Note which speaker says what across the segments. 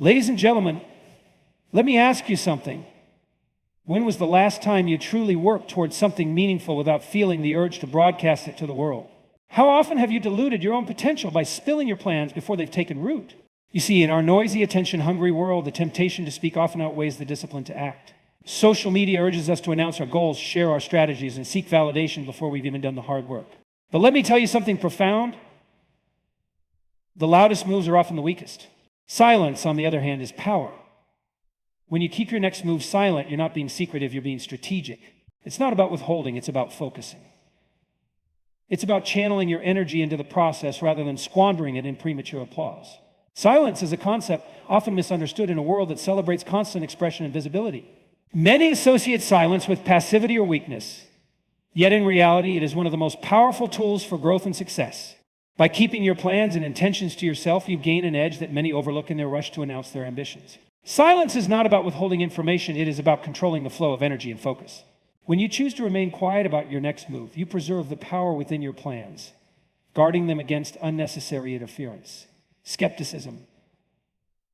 Speaker 1: Ladies and gentlemen, let me ask you something. When was the last time you truly worked towards something meaningful without feeling the urge to broadcast it to the world? How often have you diluted your own potential by spilling your plans before they've taken root? You see, in our noisy, attention-hungry world, the temptation to speak often outweighs the discipline to act. Social media urges us to announce our goals, share our strategies, and seek validation before we've even done the hard work. But let me tell you something profound. The loudest moves are often the weakest. Silence, on the other hand, is power. When you keep your next move silent, you're not being secretive, you're being strategic. It's not about withholding, it's about focusing. It's about channeling your energy into the process rather than squandering it in premature applause. Silence is a concept often misunderstood in a world that celebrates constant expression and visibility. Many associate silence with passivity or weakness, yet in reality, it is one of the most powerful tools for growth and success. By keeping your plans and intentions to yourself, you gain an edge that many overlook in their rush to announce their ambitions. Silence is not about withholding information, it is about controlling the flow of energy and focus. When you choose to remain quiet about your next move, you preserve the power within your plans, guarding them against unnecessary interference, skepticism,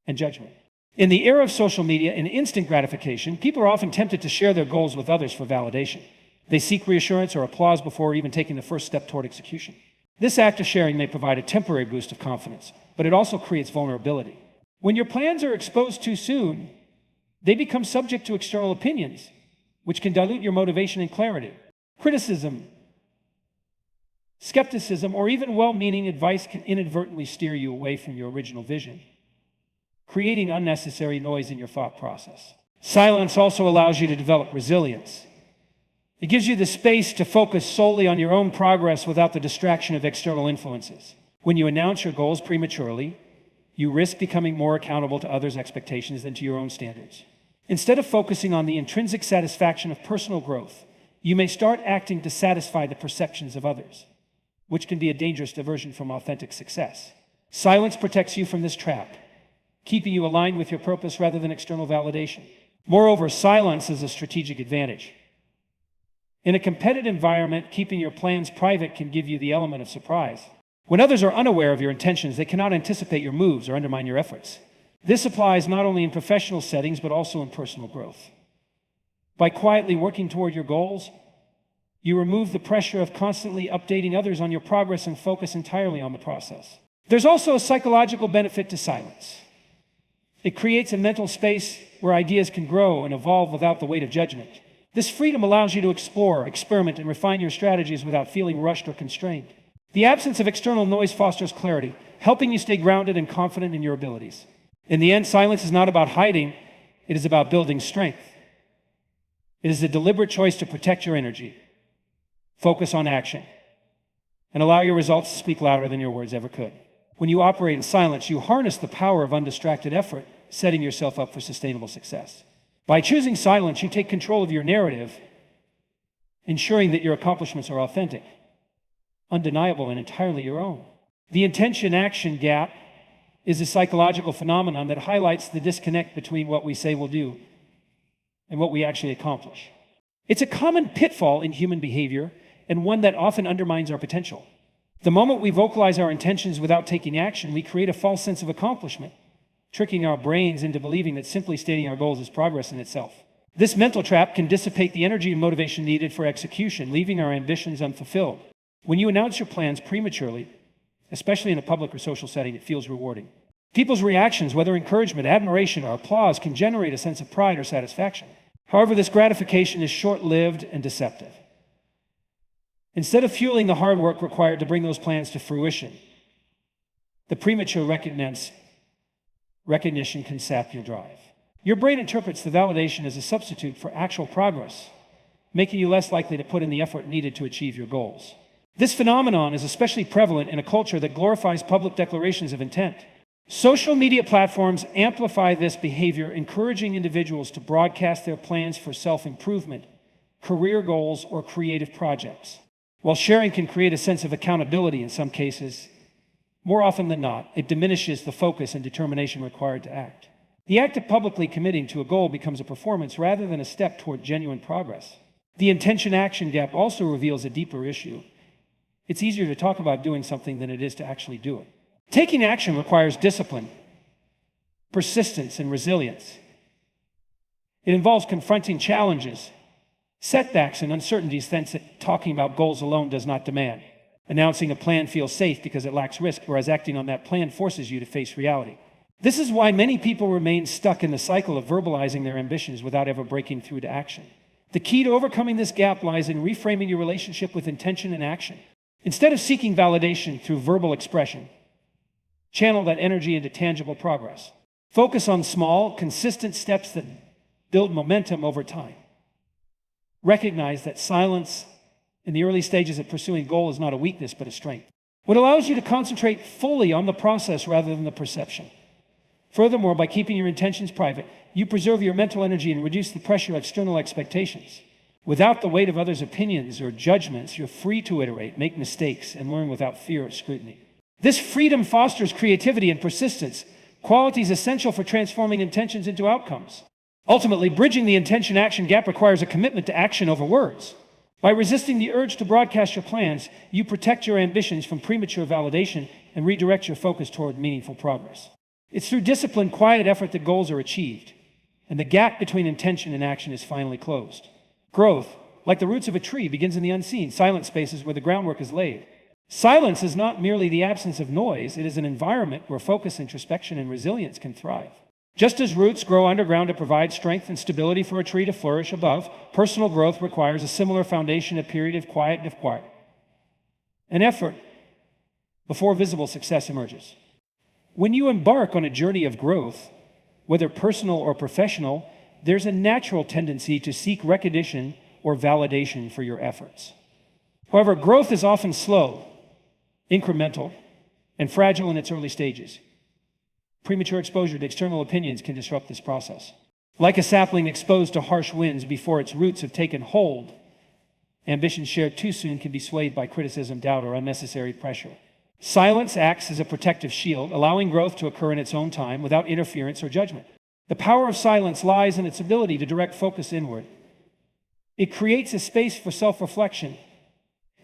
Speaker 1: and judgment. In the era of social media and instant gratification, people are often tempted to share their goals with others for validation. They seek reassurance or applause before even taking the first step toward execution. This act of sharing may provide a temporary boost of confidence, but it also creates vulnerability. When your plans are exposed too soon, they become subject to external opinions, which can dilute your motivation and clarity. Criticism, skepticism, or even well-meaning advice can inadvertently steer you away from your original vision, creating unnecessary noise in your thought process. Silence also allows you to develop resilience. It gives you the space to focus solely on your own progress without the distraction of external influences. When you announce your goals prematurely, you risk becoming more accountable to others' expectations than to your own standards. Instead of focusing on the intrinsic satisfaction of personal growth, you may start acting to satisfy the perceptions of others, which can be a dangerous diversion from authentic success. Silence protects you from this trap, keeping you aligned with your purpose rather than external validation. Moreover, silence is a strategic advantage. In a competitive environment, keeping your plans private can give you the element of surprise. When others are unaware of your intentions, they cannot anticipate your moves or undermine your efforts. This applies not only in professional settings, but also in personal growth. By quietly working toward your goals, you remove the pressure of constantly updating others on your progress and focus entirely on the process. There's also a psychological benefit to silence. It creates a mental space where ideas can grow and evolve without the weight of judgment. This freedom allows you to explore, experiment, and refine your strategies without feeling rushed or constrained. The absence of external noise fosters clarity, helping you stay grounded and confident in your abilities. In the end, silence is not about hiding, it is about building strength. It is a deliberate choice to protect your energy, focus on action, and allow your results to speak louder than your words ever could. When you operate in silence, you harness the power of undistracted effort, setting yourself up for sustainable success. By choosing silence, you take control of your narrative, ensuring that your accomplishments are authentic, undeniable, and entirely your own. The intention-action gap is a psychological phenomenon that highlights the disconnect between what we say we'll do and what we actually accomplish. It's a common pitfall in human behavior and one that often undermines our potential. The moment we vocalize our intentions without taking action, we create a false sense of accomplishment, tricking our brains into believing that simply stating our goals is progress in itself. This mental trap can dissipate the energy and motivation needed for execution, leaving our ambitions unfulfilled. When you announce your plans prematurely, especially in a public or social setting, it feels rewarding. People's reactions, whether encouragement, admiration, or applause, can generate a sense of pride or satisfaction. However, this gratification is short-lived and deceptive. Instead of fueling the hard work required to bring those plans to fruition, the premature recognition can sap your drive. Your brain interprets the validation as a substitute for actual progress, making you less likely to put in the effort needed to achieve your goals. This phenomenon is especially prevalent in a culture that glorifies public declarations of intent. Social media platforms amplify this behavior, encouraging individuals to broadcast their plans for self-improvement, career goals, or creative projects. While sharing can create a sense of accountability in some cases, more often than not, it diminishes the focus and determination required to act. The act of publicly committing to a goal becomes a performance rather than a step toward genuine progress. The intention-action gap also reveals a deeper issue. It's easier to talk about doing something than it is to actually do it. Taking action requires discipline. persistence, and resilience. It involves confronting challenges, setbacks, and uncertainties things that talking about goals alone does not demand. Announcing a plan feels safe because it lacks risk, whereas acting on that plan forces you to face reality. This is why many people remain stuck in the cycle of verbalizing their ambitions without ever breaking through to action. The key to overcoming this gap lies in reframing your relationship with intention and action. Instead of seeking validation through verbal expression, channel that energy into tangible progress. Focus on small, consistent steps that build momentum over time. Recognize that silence in the early stages of pursuing a goal is not a weakness, but a strength. What allows you to concentrate fully on the process rather than the perception. Furthermore, by keeping your intentions private, you preserve your mental energy and reduce the pressure of external expectations. Without the weight of others' opinions or judgments, you're free to iterate, make mistakes, and learn without fear of scrutiny. This freedom fosters creativity and persistence, qualities essential for transforming intentions into outcomes. Ultimately, bridging the intention-action gap requires a commitment to action over words. By resisting the urge to broadcast your plans, you protect your ambitions from premature validation and redirect your focus toward meaningful progress. It's through disciplined, quiet effort that goals are achieved, and the gap between intention and action is finally closed. Growth, like the roots of a tree, begins in the unseen, silent spaces where the groundwork is laid. Silence is not merely the absence of noise, it is an environment where focus, introspection, and resilience can thrive. Just as roots grow underground to provide strength and stability for a tree to flourish above, personal growth requires a similar foundation, a period of quiet and effort before visible success emerges. When you embark on a journey of growth, whether personal or professional, there's a natural tendency to seek recognition or validation for your efforts. However, growth is often slow, incremental, and fragile in its early stages. Premature exposure to external opinions can disrupt this process. Like a sapling exposed to harsh winds before its roots have taken hold, ambition shared too soon can be swayed by criticism, doubt, or unnecessary pressure. Silence acts as a protective shield, allowing growth to occur in its own time without interference or judgment. The power of silence lies in its ability to direct focus inward. It creates a space for self-reflection,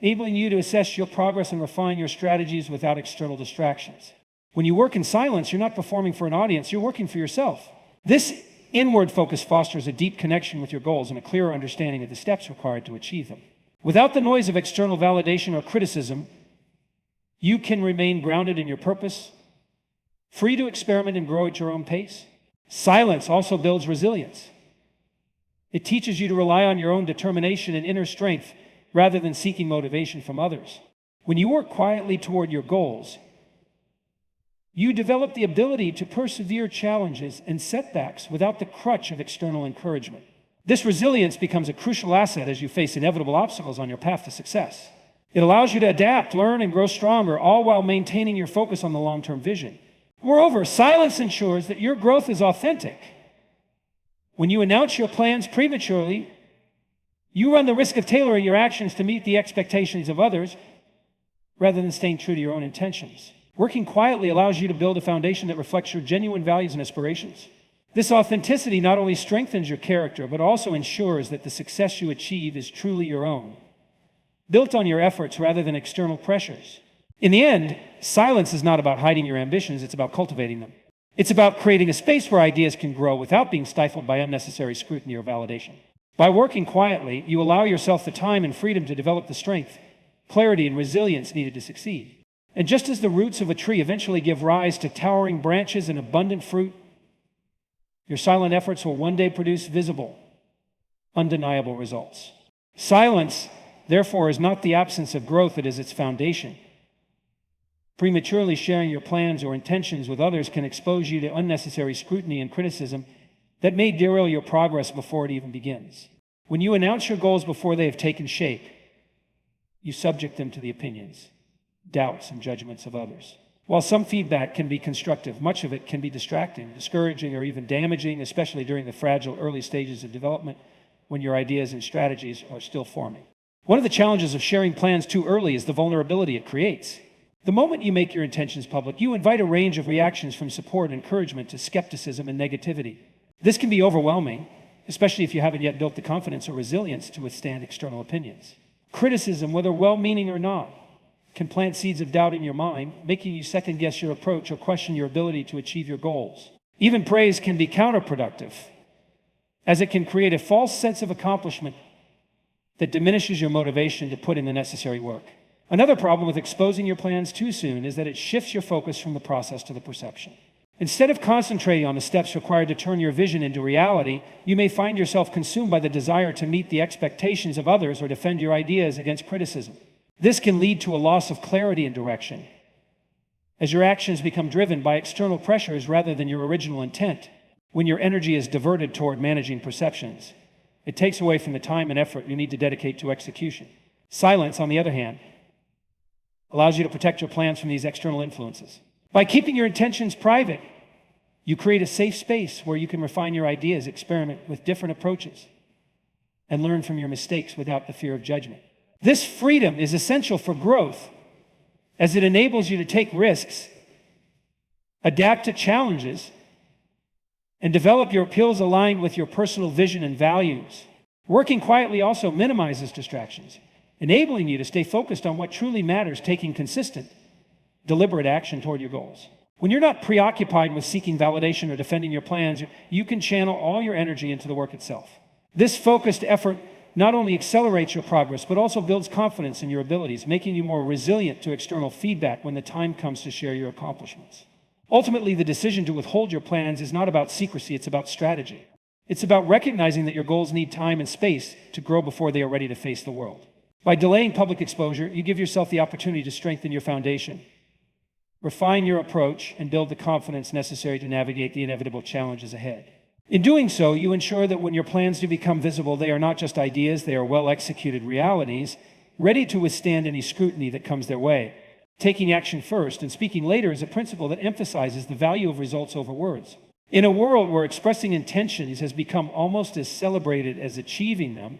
Speaker 1: enabling you to assess your progress and refine your strategies without external distractions. When you work in silence, you're not performing for an audience, you're working for yourself. This inward focus fosters a deep connection with your goals and a clearer understanding of the steps required to achieve them. Without the noise of external validation or criticism, you can remain grounded in your purpose, free to experiment and grow at your own pace. Silence also builds resilience. It teaches you to rely on your own determination and inner strength rather than seeking motivation from others. When you work quietly toward your goals, you develop the ability to persevere challenges and setbacks without the crutch of external encouragement. This resilience becomes a crucial asset as you face inevitable obstacles on your path to success. It allows you to adapt, learn, and grow stronger, all while maintaining your focus on the long-term vision. Moreover, silence ensures that your growth is authentic. When you announce your plans prematurely, you run the risk of tailoring your actions to meet the expectations of others rather than staying true to your own intentions. Working quietly allows you to build a foundation that reflects your genuine values and aspirations. This authenticity not only strengthens your character, but also ensures that the success you achieve is truly your own, built on your efforts rather than external pressures. In the end, silence is not about hiding your ambitions, it's about cultivating them. It's about creating a space where ideas can grow without being stifled by unnecessary scrutiny or validation. By working quietly, you allow yourself the time and freedom to develop the strength, clarity, and resilience needed to succeed. And just as the roots of a tree eventually give rise to towering branches and abundant fruit, your silent efforts will one day produce visible, undeniable results. Silence, therefore, is not the absence of growth, it is its foundation. Prematurely sharing your plans or intentions with others can expose you to unnecessary scrutiny and criticism that may derail your progress before it even begins. When you announce your goals before they have taken shape, you subject them to the opinions, doubts, and judgments of others. While some feedback can be constructive, much of it can be distracting, discouraging, or even damaging, especially during the fragile early stages of development when your ideas and strategies are still forming. One of the challenges of sharing plans too early is the vulnerability it creates. The moment you make your intentions public, you invite a range of reactions from support and encouragement to skepticism and negativity. This can be overwhelming, especially if you haven't yet built the confidence or resilience to withstand external opinions. Criticism, whether well-meaning or not, can plant seeds of doubt in your mind, making you second-guess your approach or question your ability to achieve your goals. Even praise can be counterproductive, as it can create a false sense of accomplishment that diminishes your motivation to put in the necessary work. Another problem with exposing your plans too soon is that it shifts your focus from the process to the perception. Instead of concentrating on the steps required to turn your vision into reality, you may find yourself consumed by the desire to meet the expectations of others or defend your ideas against criticism. This can lead to a loss of clarity and direction, as your actions become driven by external pressures rather than your original intent. When your energy is diverted toward managing perceptions, it takes away from the time and effort you need to dedicate to execution. Silence, on the other hand, allows you to protect your plans from these external influences. By keeping your intentions private, you create a safe space where you can refine your ideas, experiment with different approaches, and learn from your mistakes without the fear of judgment. This freedom is essential for growth, as it enables you to take risks, adapt to challenges, and develop your skills aligned with your personal vision and values. Working quietly also minimizes distractions, enabling you to stay focused on what truly matters, taking consistent, deliberate action toward your goals. When you're not preoccupied with seeking validation or defending your plans, you can channel all your energy into the work itself. This focused effort not only accelerates your progress, but also builds confidence in your abilities, making you more resilient to external feedback when the time comes to share your accomplishments. Ultimately, the decision to withhold your plans is not about secrecy, it's about strategy. It's about recognizing that your goals need time and space to grow before they are ready to face the world. By delaying public exposure, you give yourself the opportunity to strengthen your foundation, refine your approach, and build the confidence necessary to navigate the inevitable challenges ahead. In doing so, you ensure that when your plans do become visible, they are not just ideas, they are well-executed realities, ready to withstand any scrutiny that comes their way. Taking action first and speaking later is a principle that emphasizes the value of results over words. In a world where expressing intentions has become almost as celebrated as achieving them,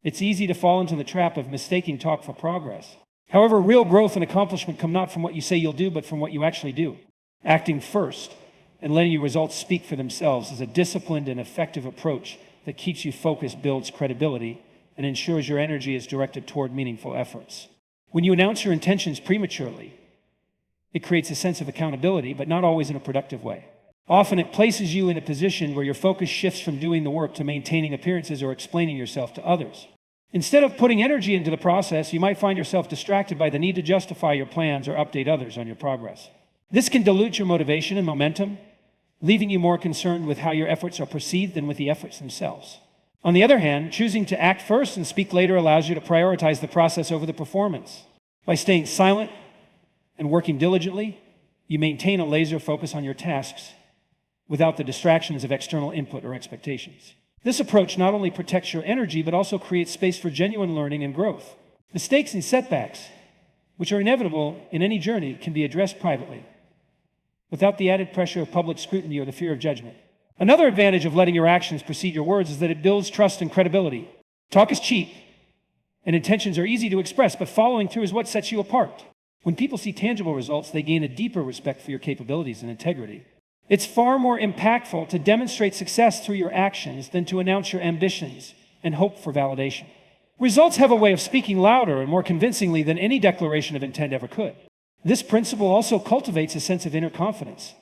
Speaker 1: it's easy to fall into the trap of mistaking talk for progress. However, real growth and accomplishment come not from what you say you'll do, but from what you actually do. Acting first and letting your results speak for themselves is a disciplined and effective approach that keeps you focused, builds credibility, and ensures your energy is directed toward meaningful efforts. When you announce your intentions prematurely, it creates a sense of accountability, but not always in a productive way. Often it places you in a position where your focus shifts from doing the work to maintaining appearances or explaining yourself to others. Instead of putting energy into the process, you might find yourself distracted by the need to justify your plans or update others on your progress. This can dilute your motivation and momentum, leaving you more concerned with how your efforts are perceived than with the efforts themselves. On the other hand, choosing to act first and speak later allows you to prioritize the process over the performance. By staying silent and working diligently, you maintain a laser focus on your tasks without the distractions of external input or expectations. This approach not only protects your energy, but also creates space for genuine learning and growth. Mistakes and setbacks, which are inevitable in any journey, can be addressed privately, without the added pressure of public scrutiny or the fear of judgment. Another advantage of letting your actions precede your words is that it builds trust and credibility. Talk is cheap, and intentions are easy to express, but following through is what sets you apart. When people see tangible results, they gain a deeper respect for your capabilities and integrity. It's far more impactful to demonstrate success through your actions than to announce your ambitions and hope for validation. Results have a way of speaking louder and more convincingly than any declaration of intent ever could. This principle also cultivates a sense of inner confidence.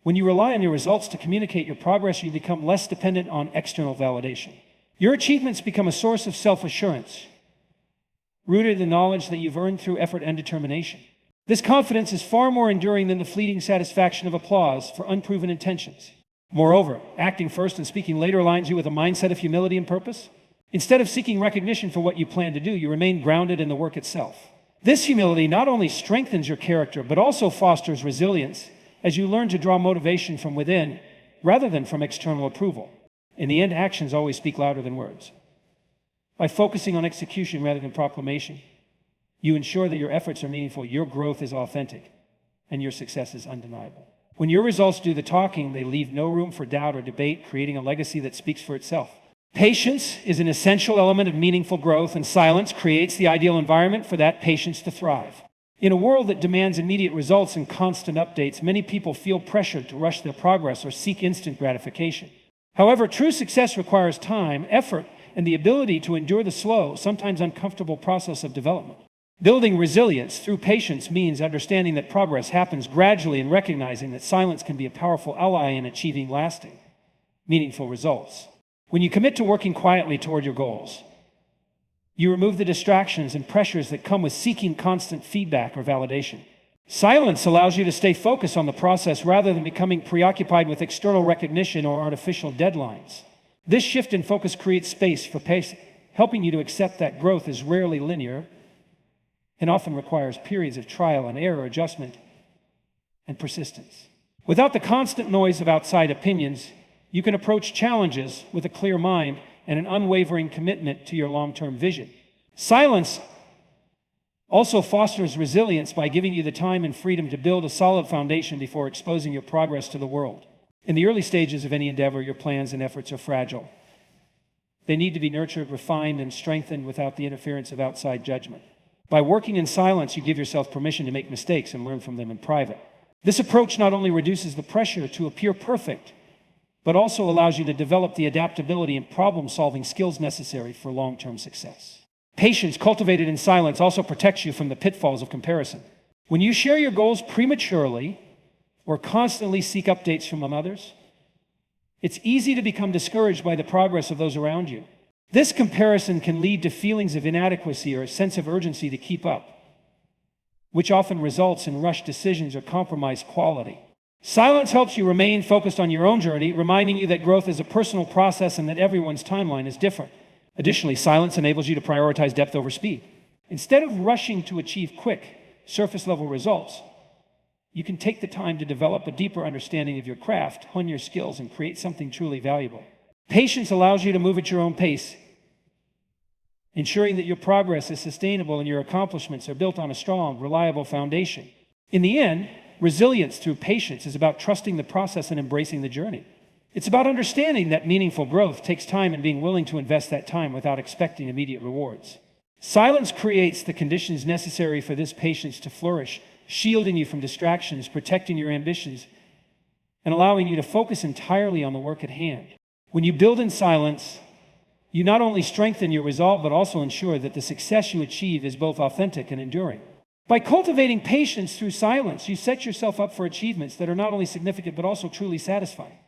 Speaker 1: When you rely on your results to communicate your progress, you become less dependent on external validation. Your achievements become a source of self-assurance, rooted in the knowledge that you've earned through effort and determination. This confidence is far more enduring than the fleeting satisfaction of applause for unproven intentions. Moreover, acting first and speaking later aligns you with a mindset of humility and purpose. Instead of seeking recognition for what you plan to do, you remain grounded in the work itself. This humility not only strengthens your character, but also fosters resilience as you learn to draw motivation from within rather than from external approval. In the end, actions always speak louder than words. By focusing on execution rather than proclamation, you ensure that your efforts are meaningful, your growth is authentic, and your success is undeniable. When your results do the talking, they leave no room for doubt or debate, creating a legacy that speaks for itself. Patience is an essential element of meaningful growth, and silence creates the ideal environment for that patience to thrive. In a world that demands immediate results and constant updates, many people feel pressured to rush their progress or seek instant gratification. However, true success requires time, effort, and the ability to endure the slow, sometimes uncomfortable process of development. Building resilience through patience means understanding that progress happens gradually and recognizing that silence can be a powerful ally in achieving lasting, meaningful results. When you commit to working quietly toward your goals, you remove the distractions and pressures that come with seeking constant feedback or validation. Silence allows you to stay focused on the process rather than becoming preoccupied with external recognition or artificial deadlines. This shift in focus creates space for pace, helping you to accept that growth is rarely linear and often requires periods of trial and error, adjustment, and persistence. Without the constant noise of outside opinions, you can approach challenges with a clear mind and an unwavering commitment to your long-term vision. Silence also fosters resilience by giving you the time and freedom to build a solid foundation before exposing your progress to the world. In the early stages of any endeavor, your plans and efforts are fragile. They need to be nurtured, refined, and strengthened without the interference of outside judgment. By working in silence, you give yourself permission to make mistakes and learn from them in private. This approach not only reduces the pressure to appear perfect, but also allows you to develop the adaptability and problem-solving skills necessary for long-term success. Patience, cultivated in silence, also protects you from the pitfalls of comparison. When you share your goals prematurely or constantly seek updates from others, it's easy to become discouraged by the progress of those around you. This comparison can lead to feelings of inadequacy or a sense of urgency to keep up, which often results in rushed decisions or compromised quality. Silence helps you remain focused on your own journey, reminding you that growth is a personal process and that everyone's timeline is different. Additionally, silence enables you to prioritize depth over speed. Instead of rushing to achieve quick, surface-level results, you can take the time to develop a deeper understanding of your craft, hone your skills, and create something truly valuable. Patience allows you to move at your own pace, ensuring that your progress is sustainable and your accomplishments are built on a strong, reliable foundation. In the end, resilience through patience is about trusting the process and embracing the journey. It's about understanding that meaningful growth takes time and being willing to invest that time without expecting immediate rewards. Silence creates the conditions necessary for this patience to flourish, shielding you from distractions, protecting your ambitions, and allowing you to focus entirely on the work at hand. When you build in silence, you not only strengthen your resolve, but also ensure that the success you achieve is both authentic and enduring. By cultivating patience through silence, you set yourself up for achievements that are not only significant, but also truly satisfying.